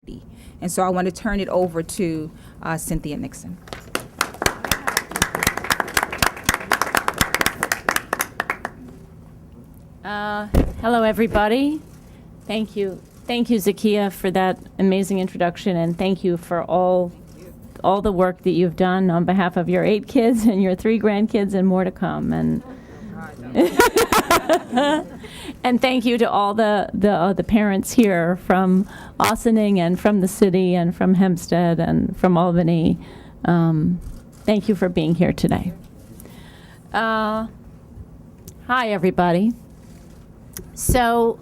And so I want to turn it over to Cynthia Nixon. Hello, everybody. Thank you. Thank you, Zakia, for that amazing introduction, and thank you for all the work that you've done on behalf of your 8 kids and your 3 grandkids and more to come. And and thank you to all the parents here from Ossining and from the city and from Hempstead and from Albany. Thank you for being here today. Hi, everybody. So,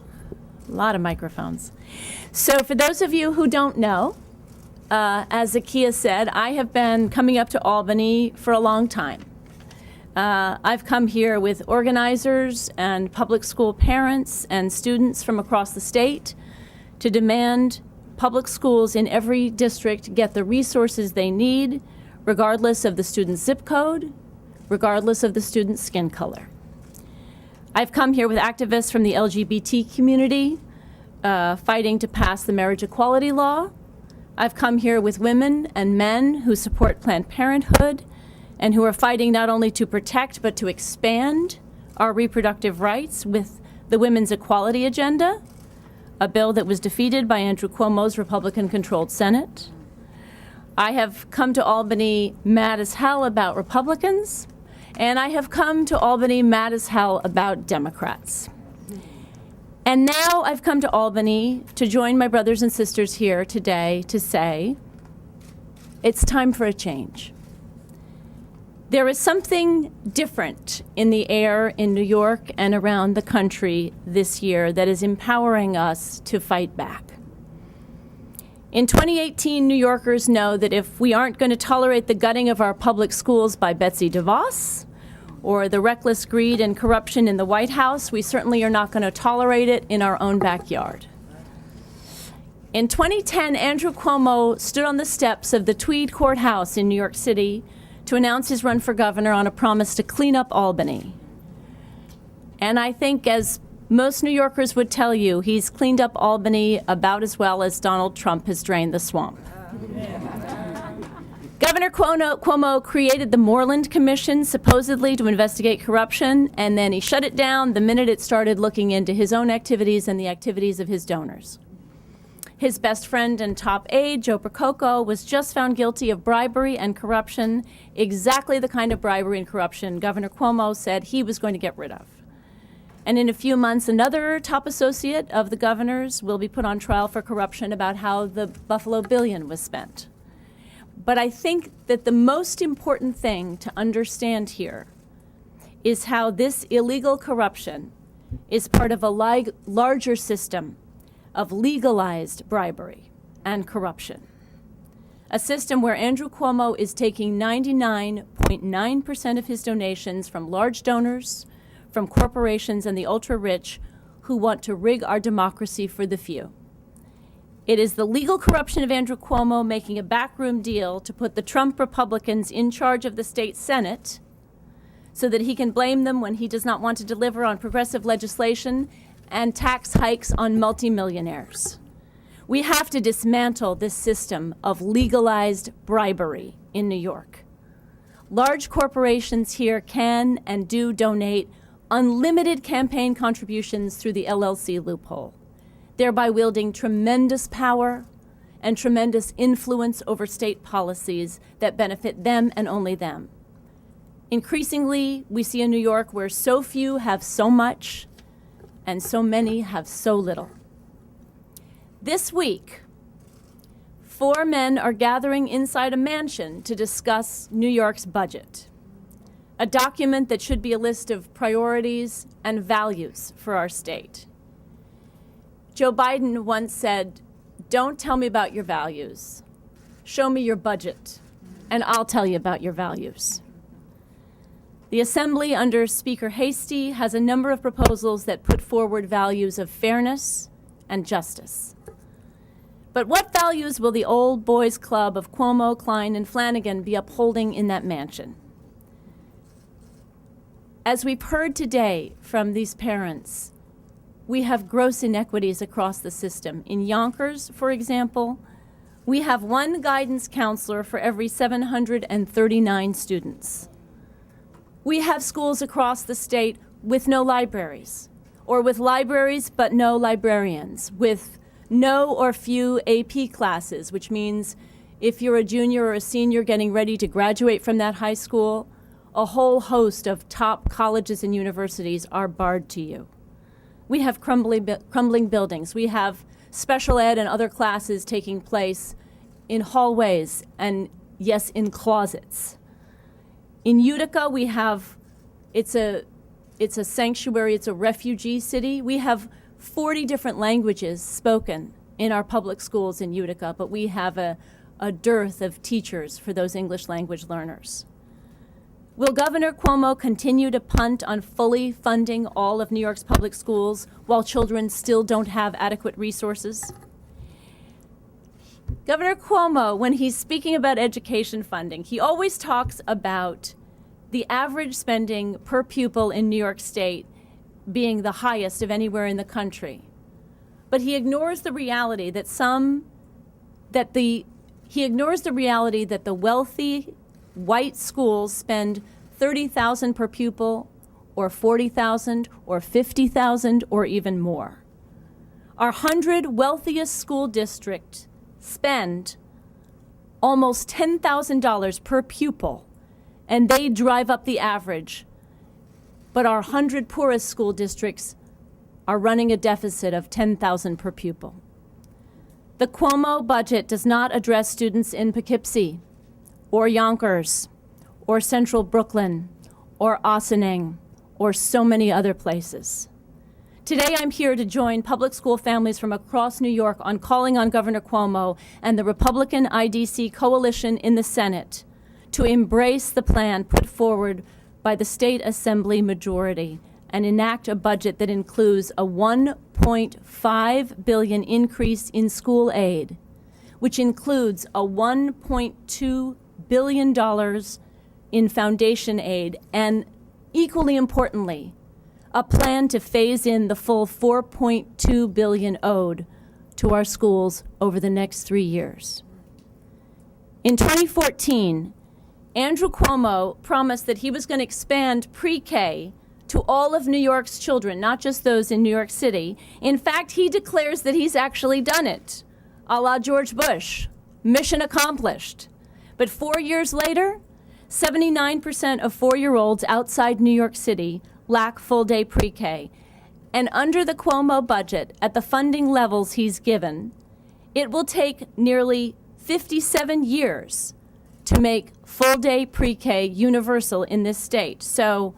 a lot of microphones. So for those of you who don't know, as Zakia said, I have been coming up to Albany for a long time. I've come here with organizers and public school parents and students from across the state to demand public schools in every district get the resources they need, regardless of the student's zip code, regardless of the student's skin color. I've come here with activists from the LGBT community fighting to pass the marriage equality law. I've come here with women and men who support Planned Parenthood and who are fighting not only to protect but to expand our reproductive rights with the Women's Equality Agenda, a bill that was defeated by Andrew Cuomo's Republican-controlled Senate. I have come to Albany mad as hell about Republicans, and I have come to Albany mad as hell about Democrats. And now I've come to Albany to join my brothers and sisters here today to say, it's time for a change. There is something different in the air in New York and around the country this year that is empowering us to fight back. In 2018, New Yorkers know that if we aren't going to tolerate the gutting of our public schools by Betsy DeVos or the reckless greed and corruption in the White House, we certainly are not going to tolerate it in our own backyard. In 2010, Andrew Cuomo stood on the steps of the Tweed Courthouse in New York City to announce his run for governor on a promise to clean up Albany. And I think, as most New Yorkers would tell you, he's cleaned up Albany about as well as Donald Trump has drained the swamp. Governor Cuomo created the Moreland Commission supposedly to investigate corruption, and then he shut it down the minute it started looking into his own activities and the activities of his donors. His best friend and top aide, Joe Prococo, was just found guilty of bribery and corruption, exactly the kind of bribery and corruption Governor Cuomo said he was going to get rid of. And in a few months, another top associate of the governor's will be put on trial for corruption about how the Buffalo billion was spent. But I think that the most important thing to understand here is how this illegal corruption is part of a larger system of legalized bribery and corruption. A system where Andrew Cuomo is taking 99.9% of his donations from large donors, from corporations and the ultra-rich who want to rig our democracy for the few. It is the legal corruption of Andrew Cuomo making a backroom deal to put the Trump Republicans in charge of the state Senate so that he can blame them when he does not want to deliver on progressive legislation and tax hikes on multimillionaires. We have to dismantle this system of legalized bribery in New York. Large corporations here can and do donate unlimited campaign contributions through the LLC loophole, thereby wielding tremendous power and tremendous influence over state policies that benefit them and only them. Increasingly, we see in New York where so few have so much and so many have so little. This week, 4 men are gathering inside a mansion to discuss New York's budget, a document that should be a list of priorities and values for our state. Joe Biden once said, "Don't tell me about your values. Show me your budget, and I'll tell you about your values." The Assembly under Speaker Hastie has a number of proposals that put forward values of fairness and justice. But what values will the old boys club of Cuomo, Klein, and Flanagan be upholding in that mansion? As we've heard today from these parents, we have gross inequities across the system. In Yonkers, for example, We have one guidance counselor for every 739 students. We have schools across the state with no libraries, or with libraries but no librarians, with no or few AP classes, which means if you're a junior or a senior getting ready to graduate from that high school, a whole host of top colleges and universities are barred to you. We have crumbling buildings. We have special ed and other classes taking place in hallways and, yes, in closets. In Utica, we have, it's a sanctuary, it's a refugee city. We have 40 different languages spoken in our public schools in Utica, but we have a dearth of teachers for those English language learners. Will Governor Cuomo continue to punt on fully funding all of New York's public schools while children still don't have adequate resources? Governor Cuomo, when he's speaking about education funding, he always talks about the average spending per pupil in New York State being the highest of anywhere in the country. But he ignores the reality that the wealthy white schools spend $30,000 per pupil, or $40,000, or $50,000, or even more. Our 100 wealthiest school districts spend almost $10,000 per pupil, and they drive up the average. But our 100 poorest school districts are running a deficit of $10,000 per pupil. The Cuomo budget does not address students in Poughkeepsie, or Yonkers, or Central Brooklyn, or Ossining, or so many other places. Today I'm here to join public school families from across New York on calling on Governor Cuomo and the Republican IDC coalition in the Senate to embrace the plan put forward by the State Assembly majority and enact a budget that includes a $1.5 billion increase in school aid, which includes a $1.2 billion in foundation aid, and equally importantly, a plan to phase in the full $4.2 billion owed to our schools over the next 3 years. In 2014, Andrew Cuomo promised that he was going to expand pre-K to all of New York's children, not just those in New York City. In fact, he declares that he's actually done it, a la George Bush. Mission accomplished. But 4 years later, 79% of 4-year-olds outside New York City lack full-day pre-K. And under the Cuomo budget, at the funding levels he's given, it will take nearly 57 years to make full-day pre-K universal in this state. So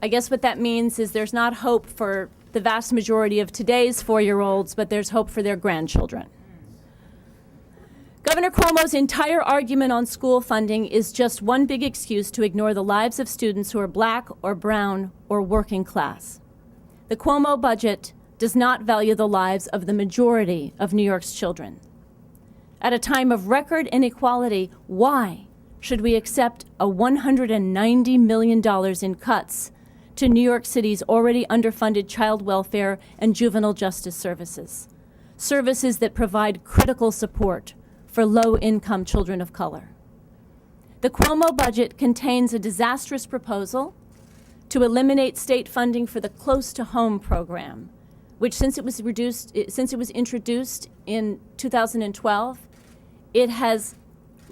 I guess what that means is there's not hope for the vast majority of today's 4-year-olds, but there's hope for their grandchildren. Governor Cuomo's entire argument on school funding is just one big excuse to ignore the lives of students who are black or brown or working class. The Cuomo budget does not value the lives of the majority of New York's children. At a time of record inequality, why should we accept a $190 million in cuts to New York City's already underfunded child welfare and juvenile justice services, services that provide critical support for low-income children of color? The Cuomo budget contains a disastrous proposal to eliminate state funding for the Close to Home program, which since it was introduced in 2012, it has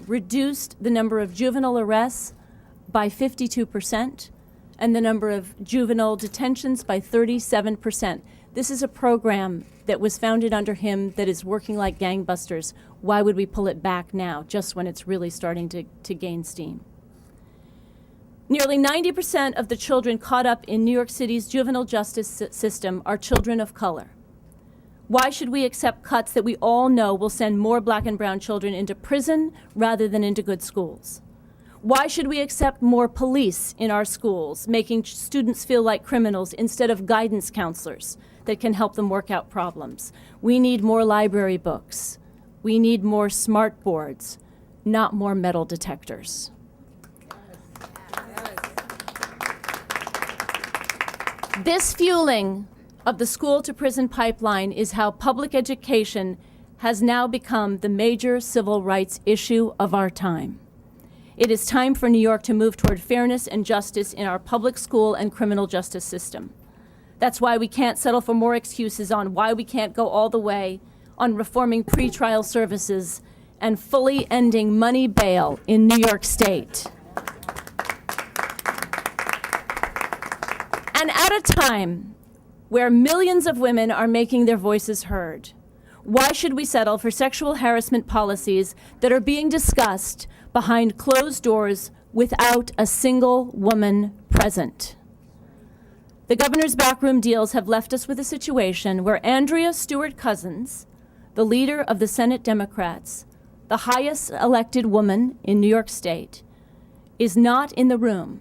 reduced the number of juvenile arrests by 52% and the number of juvenile detentions by 37%. This is a program that was founded under him that is working like gangbusters. Why would we pull it back now, just when it's really starting to gain steam? Nearly 90% of the children caught up in New York City's juvenile justice system are children of color. Why should we accept cuts that we all know will send more black and brown children into prison rather than into good schools? Why should we accept more police in our schools, making students feel like criminals instead of guidance counselors that can help them work out problems? We need more library books. We need more smart boards, not more metal detectors. This fueling of the school to prison pipeline is how public education has now become the major civil rights issue of our time. It is time for New York to move toward fairness and justice in our public school and criminal justice system. That's why we can't settle for more excuses on why we can't go all the way on reforming pretrial services and fully ending money bail in New York State. And at a time where millions of women are making their voices heard, why should we settle for sexual harassment policies that are being discussed behind closed doors without a single woman present? The governor's backroom deals have left us with a situation where Andrea Stewart Cousins, the leader of the Senate Democrats, the highest elected woman in New York State, is not in the room.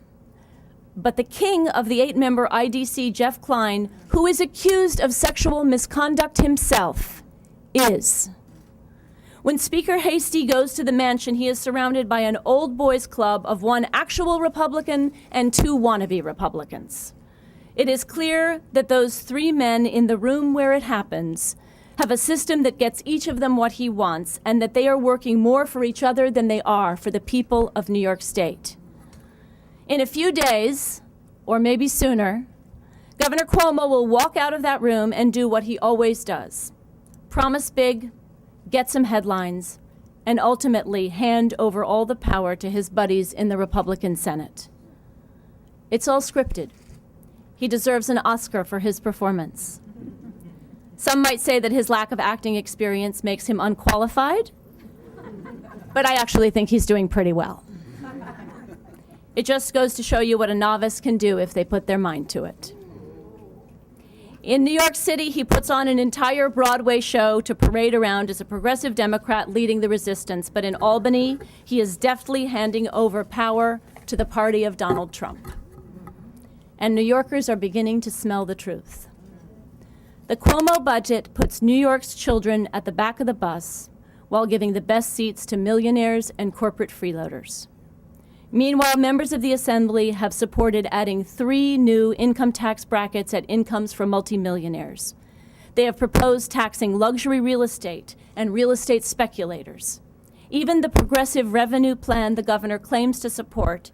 But the king of the 8-member IDC, Jeff Klein, who is accused of sexual misconduct himself, is. When Speaker Hastie goes to the mansion, he is surrounded by an old boys club of one actual Republican and 2 wannabe Republicans. It is clear that those 3 men in the room where it happens have a system that gets each of them what he wants, and that they are working more for each other than they are for the people of New York State. In a few days, or maybe sooner, Governor Cuomo will walk out of that room and do what he always does: promise big, get some headlines, and ultimately hand over all the power to his buddies in the Republican Senate. It's all scripted. He deserves an Oscar for his performance. Some might say that his lack of acting experience makes him unqualified, but I actually think he's doing pretty well. It just goes to show you what a novice can do if they put their mind to it. In New York City, he puts on an entire Broadway show to parade around as a progressive Democrat leading the resistance, but in Albany, he is deftly handing over power to the party of Donald Trump. And New Yorkers are beginning to smell the truth. The Cuomo budget puts New York's children at the back of the bus while giving the best seats to millionaires and corporate freeloaders. Meanwhile, members of the Assembly have supported adding 3 new income tax brackets at incomes for multimillionaires. They have proposed taxing luxury real estate and real estate speculators. Even the progressive revenue plan the governor claims to support,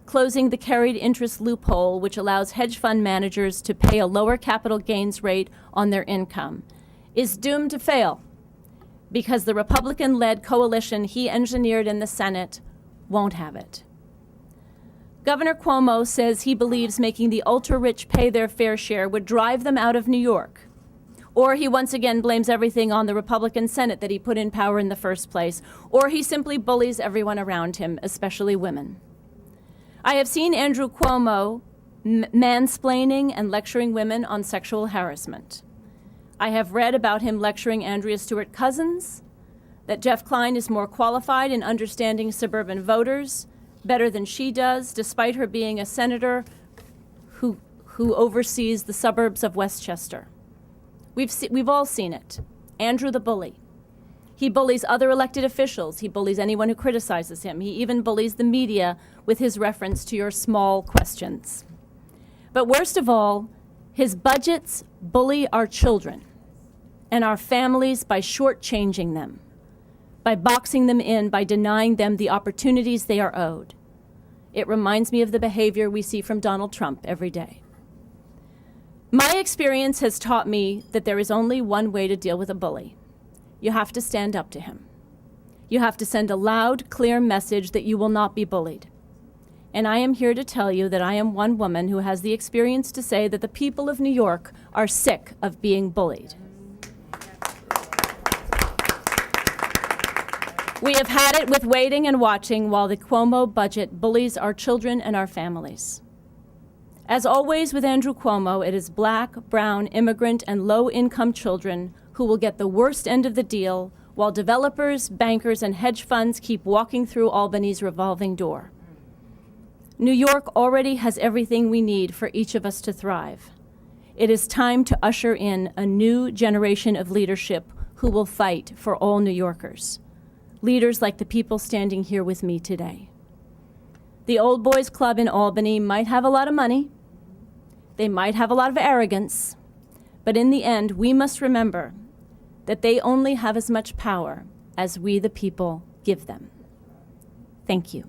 closing the carried interest loophole, which allows hedge fund managers to pay a lower capital gains rate on their income, is doomed to fail because the Republican-led coalition he engineered in the Senate won't have it. Governor Cuomo says he believes making the ultra-rich pay their fair share would drive them out of New York. Or he once again blames everything on the Republican Senate that he put in power in the first place. Or he simply bullies everyone around him, especially women. I have seen Andrew Cuomo mansplaining and lecturing women on sexual harassment. I have read about him lecturing Andrea Stewart Cousins, that Jeff Klein is more qualified in understanding suburban voters better than she does, despite her being a senator who oversees the suburbs of Westchester. We've all seen it. Andrew the bully. He bullies other elected officials. He bullies anyone who criticizes him. He even bullies the media with his reference to your small questions. But worst of all, his budgets bully our children and our families by shortchanging them, by boxing them in, by denying them the opportunities they are owed. It reminds me of the behavior we see from Donald Trump every day. My experience has taught me that there is only one way to deal with a bully. You have to stand up to him. You have to send a loud, clear message that you will not be bullied. And I am here to tell you that I am one woman who has the experience to say that the people of New York are sick of being bullied. We have had it with waiting and watching while the Cuomo budget bullies our children and our families. As always with Andrew Cuomo, it is Black, brown, immigrant, and low-income children who will get the worst end of the deal, while developers, bankers, and hedge funds keep walking through Albany's revolving door. New York already has everything we need for each of us to thrive. It is time to usher in a new generation of leadership who will fight for all New Yorkers. Leaders like the people standing here with me today. The Old Boys Club in Albany might have a lot of money. They might have a lot of arrogance. But in the end, we must remember that they only have as much power as we, the people, give them. Thank you.